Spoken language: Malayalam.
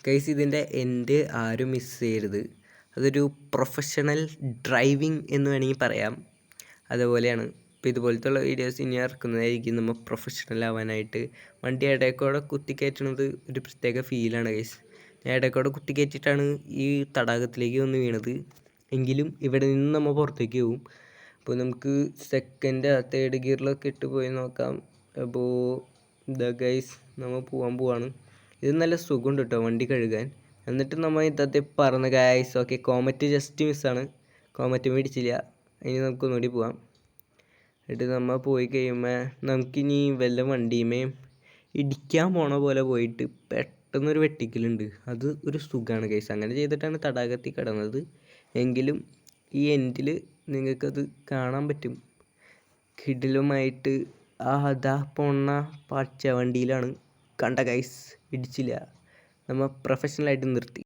ഗൈസ് ഇതിൻ്റെ എൻഡ് ആരും മിസ് ചെയ്യരുത്. അതൊരു പ്രൊഫഷണൽ ഡ്രൈവിംഗ് എന്ന് വേണമെങ്കിൽ പറയാം. അതുപോലെയാണ് ഇപ്പോൾ ഇതുപോലത്തുള്ള വീഡിയോസ് ഇനി ഇറക്കുന്നതായിരിക്കും നമ്മൾ പ്രൊഫഷണൽ ആവാനായിട്ട്. വണ്ടി ഇടയ്ക്കൂടെ കുത്തിക്കയറ്റുന്നത് ഒരു പ്രത്യേക ഫീലാണ് ഗൈസ്. ഞാൻ ഇടയ്ക്കൂടെ കുത്തിക്കയറ്റിയിട്ടാണ് ഈ തടാകത്തിലേക്ക് വന്ന് വീണത്. എങ്കിലും ഇവിടെ നിന്ന് നമ്മൾ പുറത്തേക്ക് പോവും. അപ്പോൾ നമുക്ക് സെക്കൻഡ് തേർഡ് ഗിയറിലൊക്കെ ഇട്ട് പോയി നോക്കാം. അപ്പോൾ ഇതാ ഗൈസ് നമ്മൾ പോവാണ്. ഇത് നല്ല സുഖമുണ്ട് കേട്ടോ വണ്ടി കഴുകാൻ. എന്നിട്ട് നമ്മൾ ഇന്നത്തെ പറഞ്ഞ ഗൈസ്. ഓക്കെ, കോമറ്റ് ജസ്റ്റ് മിസ്സാണ്, കോമറ്റ് മേടിച്ചില്ല. ഇനി നമുക്കൊന്നുകൂടി പോവാം. എന്നിട്ട് നമ്മൾ പോയി കഴിയുമ്പോൾ നമുക്കിനി വല്ല വണ്ടിയുമേ ഇടിക്കാൻ പോണ പോലെ പോയിട്ട് പെട്ടെന്നൊരു വെട്ടിക്കലുണ്ട്. അത് ഒരു സുഖമാണ് ഗൈസ്. അങ്ങനെ ചെയ്തിട്ടാണ് തടാകത്തിൽ കിടന്നത്. എങ്കിലും ഈ എൻഡിൽ നിങ്ങൾക്കത് കാണാൻ പറ്റും. കിടിലുമായിട്ട് അതാ പോണ പച്ച വണ്ടിയിലാണ് കണ്ട ഗൈസ്. ഇടിച്ചില്ല, നമ്മൾ പ്രൊഫഷണലായിട്ട് നിർത്തി.